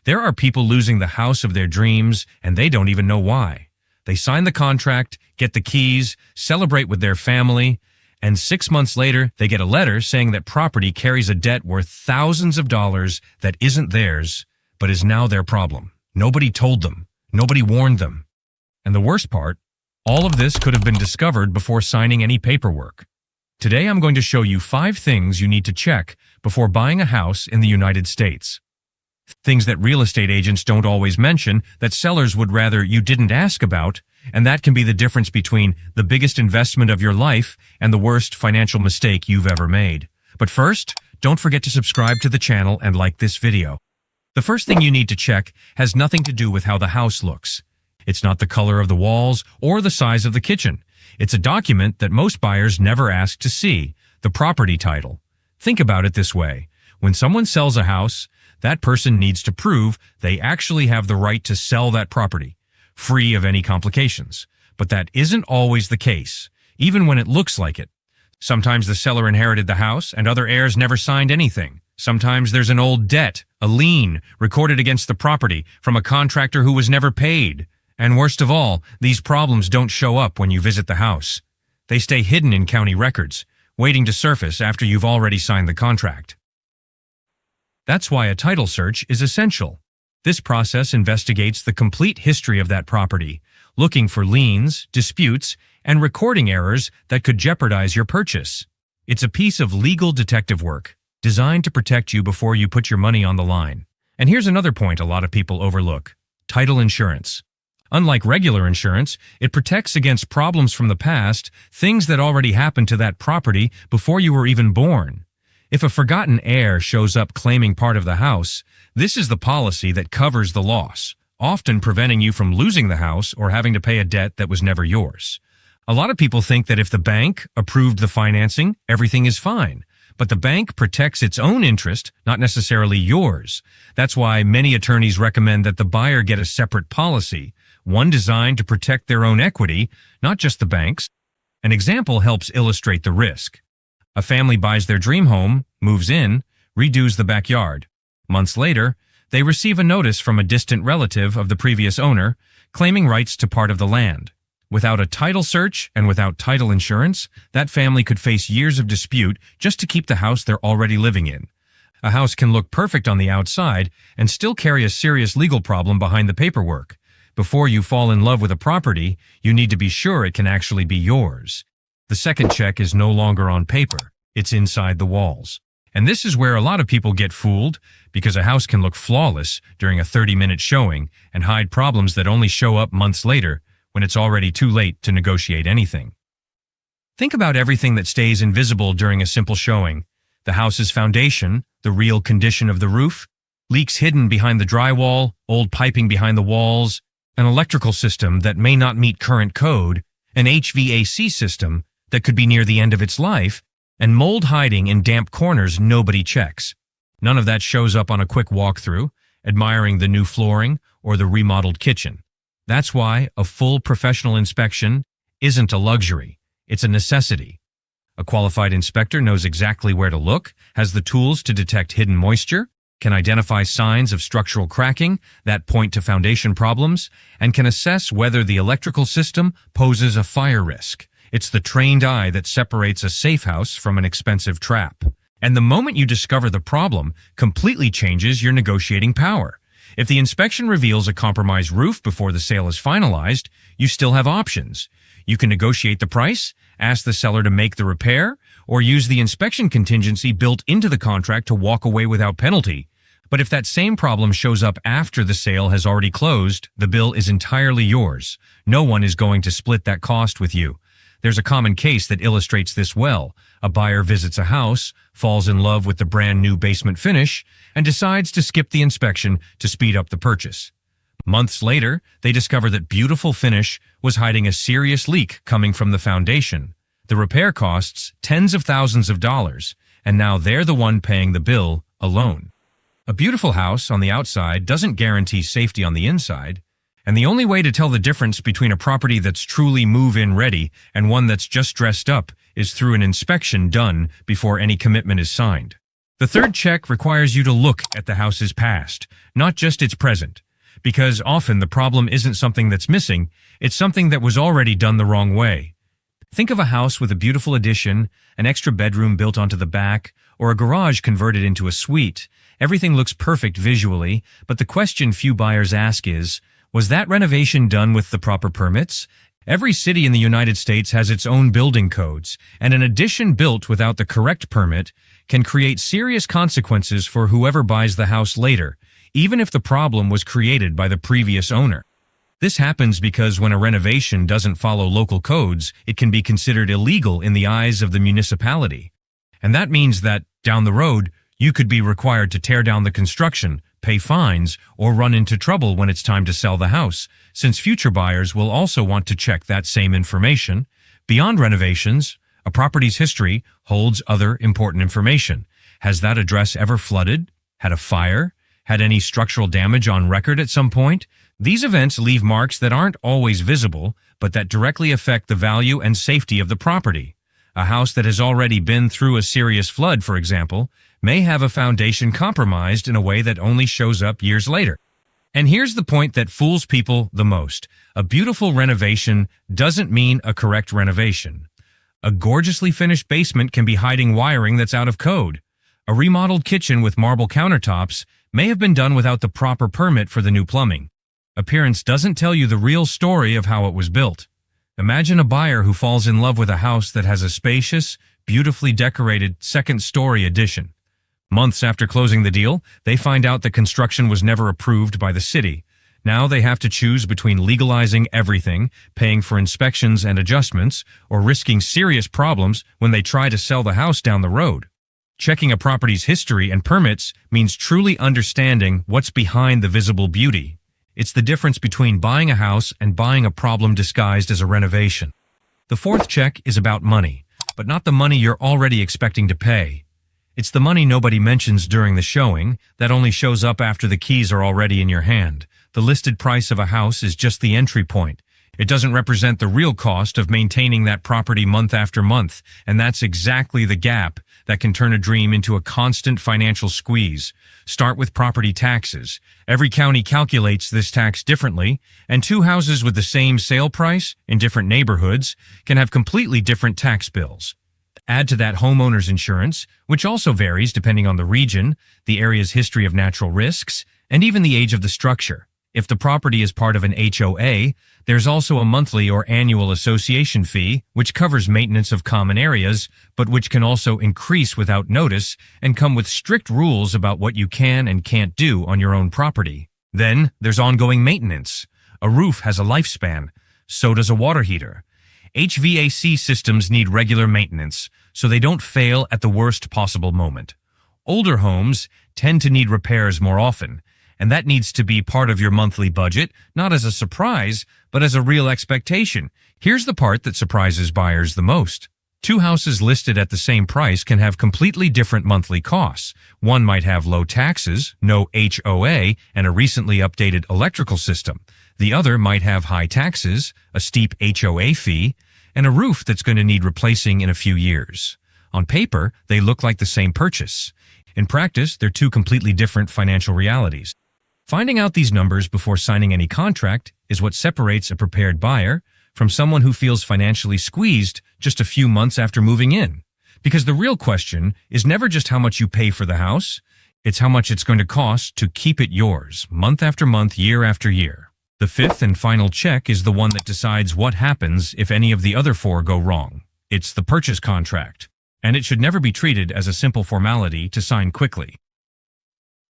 There are people losing the house of their dreams, and they don't even know why. They sign the contract, get the keys, celebrate with their family, and 6 months later, they get a letter saying that property carries a debt worth thousands of dollars that isn't theirs, but is now their problem. Nobody told them. Nobody warned them. And the worst part, all of this could have been discovered before signing any paperwork. Today, I'm going to show you 5 things you need to check before buying a house in the United States. Things that real estate agents don't always mention that sellers would rather you didn't ask about, and that can be the difference between the biggest investment of your life and the worst financial mistake you've ever made. But first, don't forget to subscribe to the channel and like this video. The first thing you need to check has nothing to do with how the house looks. It's not the color of the walls or the size of the kitchen. It's a document that most buyers never ask to see, the property title. Think about it this way. When someone sells a house, that person needs to prove they actually have the right to sell that property, free of any complications. But that isn't always the case, even when it looks like it. Sometimes the seller inherited the house and other heirs never signed anything. Sometimes there's an old debt, a lien, recorded against the property from a contractor who was never paid. And worst of all, these problems don't show up when you visit the house. They stay hidden in county records, waiting to surface after you've already signed the contract. That's why a title search is essential. This process investigates the complete history of that property, looking for liens, disputes, and recording errors that could jeopardize your purchase. It's a piece of legal detective work, designed to protect you before you put your money on the line. And here's another point a lot of people overlook: title insurance. Unlike regular insurance, it protects against problems from the past, things that already happened to that property before you were even born. If a forgotten heir shows up claiming part of the house, this is the policy that covers the loss, often preventing you from losing the house or having to pay a debt that was never yours. A lot of people think that if the bank approved the financing, everything is fine. But the bank protects its own interest, not necessarily yours. That's why many attorneys recommend that the buyer get a separate policy, one designed to protect their own equity, not just the bank's. An example helps illustrate the risk. A family buys their dream home, moves in, redoes the backyard. Months later, they receive a notice from a distant relative of the previous owner, claiming rights to part of the land. Without a title search and without title insurance, that family could face years of dispute just to keep the house they're already living in. A house can look perfect on the outside and still carry a serious legal problem behind the paperwork. Before you fall in love with a property, you need to be sure it can actually be yours. The second check is no longer on paper. It's inside the walls. And this is where a lot of people get fooled, because a house can look flawless during a 30-minute showing and hide problems that only show up months later when it's already too late to negotiate anything. Think about everything that stays invisible during a simple showing: the house's foundation, the real condition of the roof, leaks hidden behind the drywall, old piping behind the walls, an electrical system that may not meet current code, an HVAC system that could be near the end of its life, and mold hiding in damp corners nobody checks. None of that shows up on a quick walkthrough, admiring the new flooring or the remodeled kitchen. That's why a full professional inspection isn't a luxury, it's a necessity. A qualified inspector knows exactly where to look, has the tools to detect hidden moisture, can identify signs of structural cracking that point to foundation problems, and can assess whether the electrical system poses a fire risk. It's the trained eye that separates a safe house from an expensive trap. And the moment you discover the problem, completely changes your negotiating power. If the inspection reveals a compromised roof before the sale is finalized, you still have options. You can negotiate the price, ask the seller to make the repair, or use the inspection contingency built into the contract to walk away without penalty. But if that same problem shows up after the sale has already closed, the bill is entirely yours. No one is going to split that cost with you. There's a common case that illustrates this well. A buyer visits a house, falls in love with the brand new basement finish, and decides to skip the inspection to speed up the purchase. Months later, they discover that beautiful finish was hiding a serious leak coming from the foundation. The repair costs tens of thousands of dollars, and now they're the one paying the bill alone. A beautiful house on the outside doesn't guarantee safety on the inside. And the only way to tell the difference between a property that's truly move-in ready and one that's just dressed up is through an inspection done before any commitment is signed. The third check requires you to look at the house's past, not just its present, because often the problem isn't something that's missing, it's something that was already done the wrong way. Think of a house with a beautiful addition, an extra bedroom built onto the back, or a garage converted into a suite. Everything looks perfect visually, but the question few buyers ask is, was that renovation done with the proper permits? Every city in the United States has its own building codes, and an addition built without the correct permit can create serious consequences for whoever buys the house later, even if the problem was created by the previous owner. This happens because when a renovation doesn't follow local codes, it can be considered illegal in the eyes of the municipality. And that means that, down the road, you could be required to tear down the construction, pay fines, or run into trouble when it's time to sell the house, since future buyers will also want to check that same information. Beyond renovations, a property's history holds other important information. Has that address ever flooded? Had a fire? Had any structural damage on record at some point? These events leave marks that aren't always visible, but that directly affect the value and safety of the property. A house that has already been through a serious flood, for example, may have a foundation compromised in a way that only shows up years later. And here's the point that fools people the most. A beautiful renovation doesn't mean a correct renovation. A gorgeously finished basement can be hiding wiring that's out of code. A remodeled kitchen with marble countertops may have been done without the proper permit for the new plumbing. Appearance doesn't tell you the real story of how it was built. Imagine a buyer who falls in love with a house that has a spacious, beautifully decorated second-story addition. Months after closing the deal, they find out the construction was never approved by the city. Now they have to choose between legalizing everything, paying for inspections and adjustments, or risking serious problems when they try to sell the house down the road. Checking a property's history and permits means truly understanding what's behind the visible beauty. It's the difference between buying a house and buying a problem disguised as a renovation. The fourth check is about money, but not the money you're already expecting to pay. It's the money nobody mentions during the showing that only shows up after the keys are already in your hand. The listed price of a house is just the entry point. It doesn't represent the real cost of maintaining that property month after month, and that's exactly the gap that can turn a dream into a constant financial squeeze. Start with property taxes. Every county calculates this tax differently, and two houses with the same sale price in different neighborhoods can have completely different tax bills. Add to that homeowner's insurance, which also varies depending on the region, the area's history of natural risks, and even the age of the structure. If the property is part of an HOA, there's also a monthly or annual association fee, which covers maintenance of common areas, but which can also increase without notice and come with strict rules about what you can and can't do on your own property. Then there's ongoing maintenance. A roof has a lifespan. So does a water heater. HVAC systems need regular maintenance, so they don't fail at the worst possible moment. Older homes tend to need repairs more often, and that needs to be part of your monthly budget, not as a surprise, but as a real expectation. Here's the part that surprises buyers the most. Two houses listed at the same price can have completely different monthly costs. One might have low taxes, no HOA, and a recently updated electrical system. The other might have high taxes, a steep HOA fee, and a roof that's going to need replacing in a few years. On paper, they look like the same purchase. In practice, they're two completely different financial realities. Finding out these numbers before signing any contract is what separates a prepared buyer from someone who feels financially squeezed just a few months after moving in. Because the real question is never just how much you pay for the house, it's how much it's going to cost to keep it yours, month after month, year after year. The fifth and final check is the one that decides what happens if any of the other four go wrong. It's the purchase contract, and it should never be treated as a simple formality to sign quickly.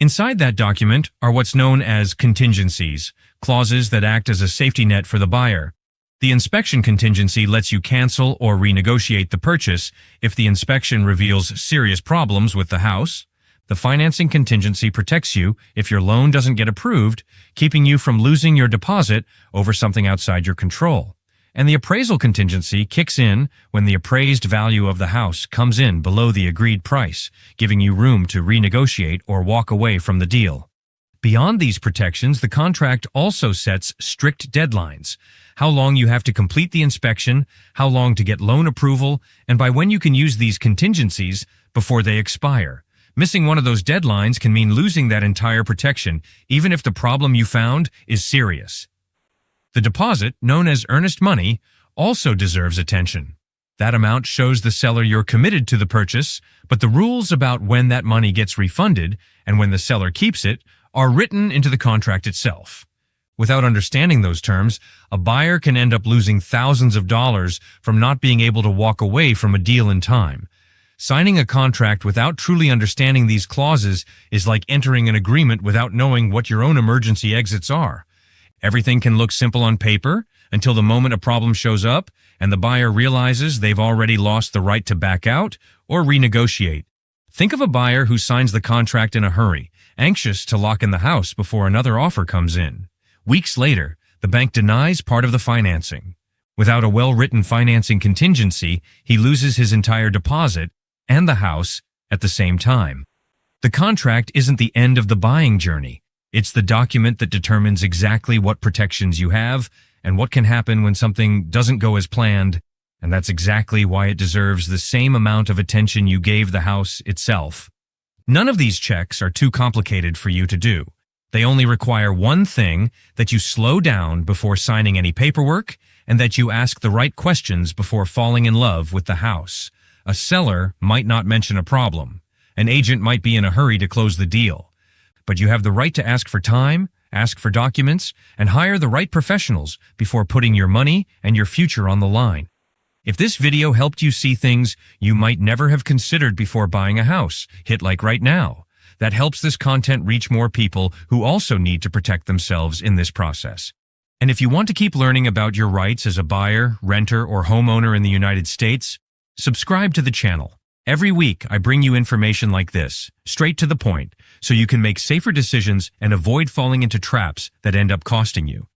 Inside that document are what's known as contingencies, clauses that act as a safety net for the buyer. The inspection contingency lets you cancel or renegotiate the purchase if the inspection reveals serious problems with the house. The financing contingency protects you if your loan doesn't get approved, keeping you from losing your deposit over something outside your control. And the appraisal contingency kicks in when the appraised value of the house comes in below the agreed price, giving you room to renegotiate or walk away from the deal. Beyond these protections, the contract also sets strict deadlines: how long you have to complete the inspection, how long to get loan approval, and by when you can use these contingencies before they expire, Missing one of those deadlines can mean losing that entire protection, even if the problem you found is serious. The deposit, known as earnest money, also deserves attention. That amount shows the seller you're committed to the purchase, but the rules about when that money gets refunded and when the seller keeps it are written into the contract itself. Without understanding those terms, a buyer can end up losing thousands of dollars from not being able to walk away from a deal in time. Signing a contract without truly understanding these clauses is like entering an agreement without knowing what your own emergency exits are. Everything can look simple on paper until the moment a problem shows up and the buyer realizes they've already lost the right to back out or renegotiate. Think of a buyer who signs the contract in a hurry, anxious to lock in the house before another offer comes in. Weeks later, the bank denies part of the financing. Without a well-written financing contingency, he loses his entire deposit and the house at the same time. The contract isn't the end of the buying journey. It's the document that determines exactly what protections you have and what can happen when something doesn't go as planned, and that's exactly why it deserves the same amount of attention you gave the house itself. None of these checks are too complicated for you to do. They only require one thing: that you slow down before signing any paperwork and that you ask the right questions before falling in love with the house. A seller might not mention a problem. An agent might be in a hurry to close the deal. But you have the right to ask for time, ask for documents, and hire the right professionals before putting your money and your future on the line. If this video helped you see things you might never have considered before buying a house, hit like right now. That helps this content reach more people who also need to protect themselves in this process. And if you want to keep learning about your rights as a buyer, renter, or homeowner in the United States, subscribe to the channel. Every week, I bring you information like this, straight to the point, so you can make safer decisions and avoid falling into traps that end up costing you.